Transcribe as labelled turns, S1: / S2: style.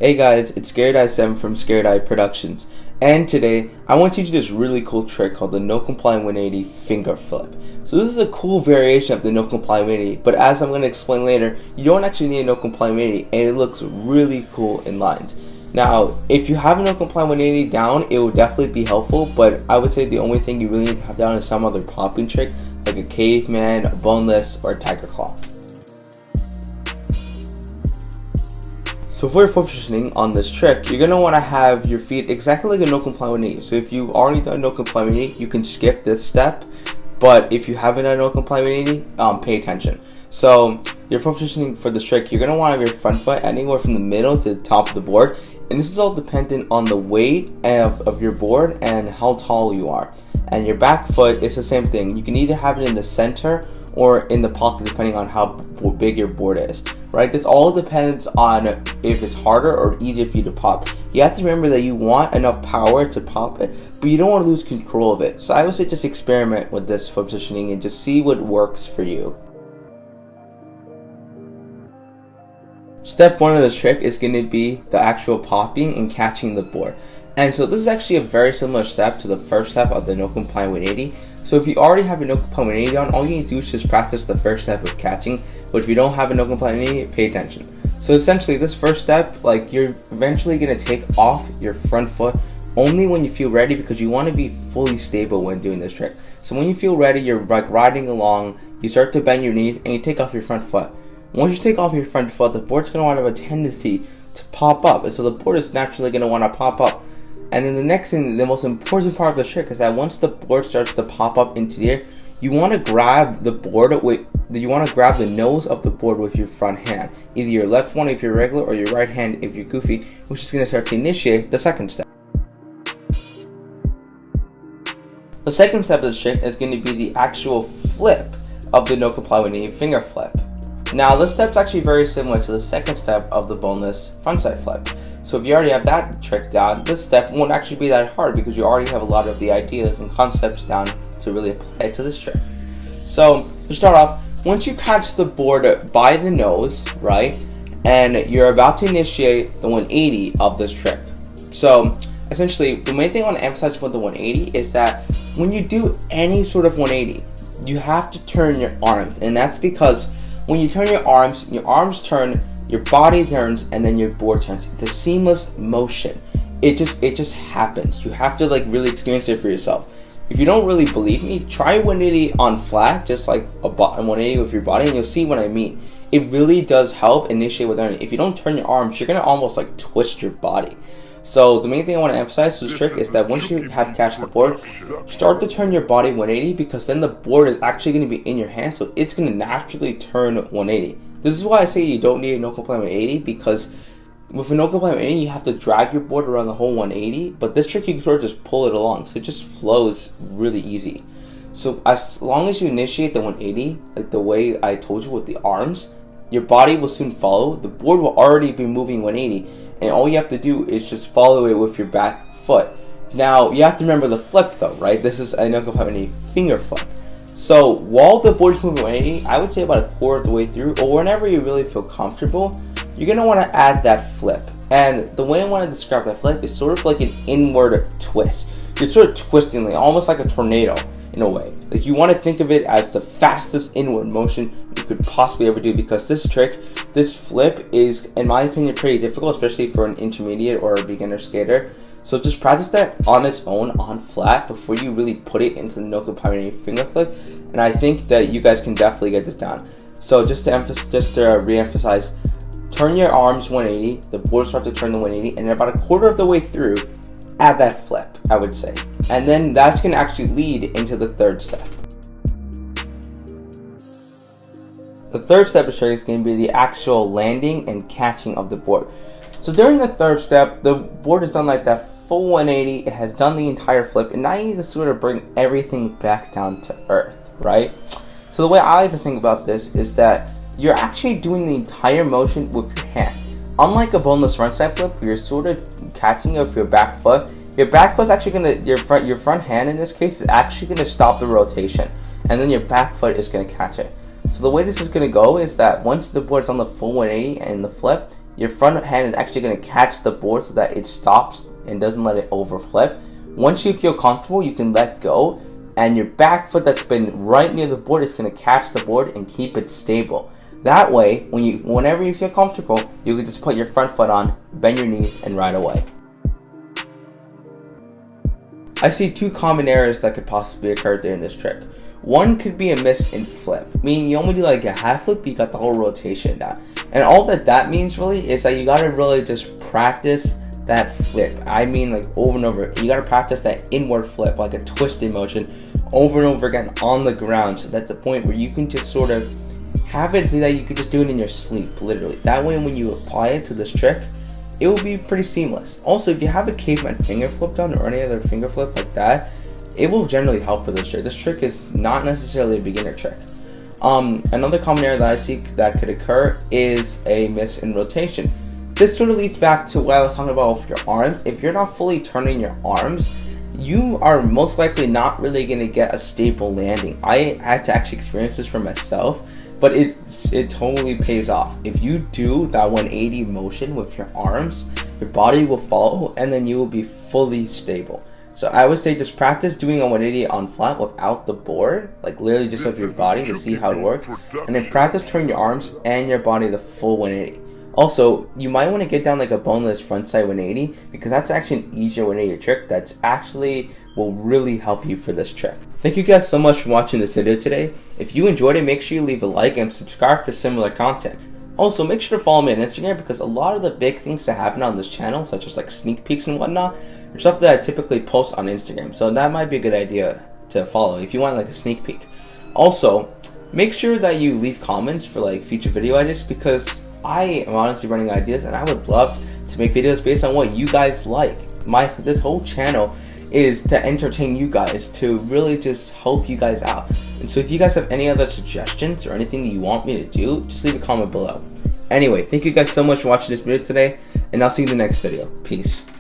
S1: Hey guys, it's Scared Eye 7 from Scared Eye Productions, and today I want to teach you this really cool trick called the No Comply 180 Finger Flip. So this is a cool variation of the No Comply 180, but as I'm going to explain later, you don't actually need a No Comply 180, and it looks really cool in lines. Now, if you have a No Comply 180 down, it will definitely be helpful, but I would say the only thing you really need to have down is some other popping trick, like a caveman, a boneless, or a tiger claw. So for foot positioning on this trick, you're going to want to have your feet exactly like a No Comply 180. So if you've already done No Comply 180, you can skip this step. But if you haven't done No Comply 180, pay attention. So your foot positioning for this trick, you're going to want to have your front foot anywhere from the middle to the top of the board. And this is all dependent on the weight of your board and how tall you are. And your back foot is the same thing. You can either have it in the center or in the pocket depending on how big your board is. Right? This all depends on if it's harder or easier for you to pop. You have to remember that you want enough power to pop it, but you don't want to lose control of it. So I would say just experiment with this foot positioning and just see what works for you. Step 1 of this trick is going to be the actual popping and catching the board. And so this is actually a very similar step to the first step of the No Comply 180. So if you already have a No Comply 180 on, all you need to do is just practice the first step of catching. But if you don't have a No Comply 180, pay attention. So essentially this first step, like, you're eventually going to take off your front foot only when you feel ready, because you want to be fully stable when doing this trick. So when you feel ready, you're like riding along, you start to bend your knees and you take off your front foot. Once you take off your front foot, the board's going to want to have a tendency to pop up. And so the board is naturally going to want to pop up. And then the next thing, the most important part of the trick is that once the board starts to pop up into the air, you want to grab the board you want to grab the nose of the board with your front hand. Either your left one if you're regular or your right hand if you're goofy, which is going to start to initiate the second step. The second step of this trick is going to be the actual flip of the No Comply 180 finger flip. Now this step's actually very similar to the second step of the boneless frontside flip. So if you already have that trick down, this step won't actually be that hard because you already have a lot of the ideas and concepts down to really apply to this trick. So to start off, once you catch the board by the nose, right, and you're about to initiate the 180 of this trick. So essentially, the main thing I want to emphasize with the 180 is that when you do any sort of 180, you have to turn your arms, and that's because when you turn your arms turn, your body turns, and then your board turns. It's a seamless motion. It just happens. You have to like really experience it for yourself. If you don't really believe me, try 180 on flat, just like a 180 with your body, and you'll see what I mean. It really does help initiate with learning. If you don't turn your arms, you're gonna almost like twist your body. So the main thing I want to emphasize to this trick is that once you have catched the board, start to turn your body 180, because then the board is actually going to be in your hand, so it's going to naturally turn 180. This is why I say you don't need a No Comply 180, because with a No Comply 180 you have to drag your board around the whole 180, but this trick you can sort of just pull it along, so it just flows really easy. So as long as you initiate the 180, like the way I told you with the arms, your body will soon follow. The board will already be moving 180, and all you have to do is just follow it with your back foot. Now, you have to remember the flip though, right? This is a No Comply 180 finger flip. So, while the board is moving 180, I would say about a quarter of the way through, or whenever you really feel comfortable, you're going to want to add that flip. And the way I want to describe that flip is sort of like an inward twist. You're sort of twisting, like, almost like a tornado in a way. Like, you want to think of it as the fastest inward motion you could possibly ever do, because this trick, this flip, is, in my opinion, pretty difficult, especially for an intermediate or a beginner skater. So just practice that on its own on flat before you really put it into the No Comply 180 finger flip, and I think that you guys can definitely get this down. So just to re-emphasize, turn your arms 180, the board starts to turn the 180, and about a quarter of the way through, add that flip, I would say. And then that's going to actually lead into the third step. The third step of the trick is going to be the actual landing and catching of the board. So during the third step, the board is done like that full 180, it has done the entire flip, and now you need to sort of bring everything back down to earth, right? So the way I like to think about this is that you're actually doing the entire motion with your hand. Unlike a boneless frontside flip, you're sort of catching it with your back foot. Your back foot's actually gonna, your front hand in this case is actually gonna stop the rotation, and then your back foot is gonna catch it. So the way this is gonna go is that once the board's on the full 180 and the flip, your front hand is actually going to catch the board so that it stops and doesn't let it overflip. Once you feel comfortable, you can let go, and your back foot that's been right near the board is going to catch the board and keep it stable. That way, whenever you feel comfortable, you can just put your front foot on, bend your knees, and ride away. I see two common errors that could possibly occur during this trick. One could be a miss in flip, meaning you only do like a half flip, but you got the whole rotation down. And all that means really is that you gotta really just practice that flip. I mean, like over and over. You gotta practice that inward flip, like a twisted motion, over and over again on the ground. So that's the point where you can just sort of have it so that you can just do it in your sleep, literally. That way, when you apply it to this trick, it will be pretty seamless. Also, if you have a caveman finger flip done or any other finger flip like that, it will generally help for this trick. This trick is not necessarily a beginner trick. Another common error that I see that could occur is a miss in rotation. This sort of leads back to what I was talking about with your arms. If you're not fully turning your arms, you are most likely not really going to get a stable landing. I had to actually experience this for myself, but it totally pays off. If you do that 180 motion with your arms, your body will follow, and then you will be fully stable. So I would say just practice doing a 180 on flat without the board, like literally just with your body to see how it works, and then practice turning your arms and your body the full 180. Also, you might want to get down like a boneless frontside 180 because that's actually an easier 180 trick that's actually will really help you for this trick. Thank you guys so much for watching this video today. If you enjoyed it, make sure you leave a like and subscribe for similar content. Also, make sure to follow me on Instagram because a lot of the big things that happen on this channel, such as like sneak peeks and whatnot, are stuff that I typically post on Instagram. So that might be a good idea to follow if you want like a sneak peek. Also, make sure that you leave comments for like future video ideas because I am honestly running ideas and I would love to make videos based on what you guys like. This whole channel is to entertain you guys, to really just help you guys out. And so if you guys have any other suggestions or anything that you want me to do, just leave a comment below. Anyway, thank you guys so much for watching this video today, and I'll see you in the next video. Peace.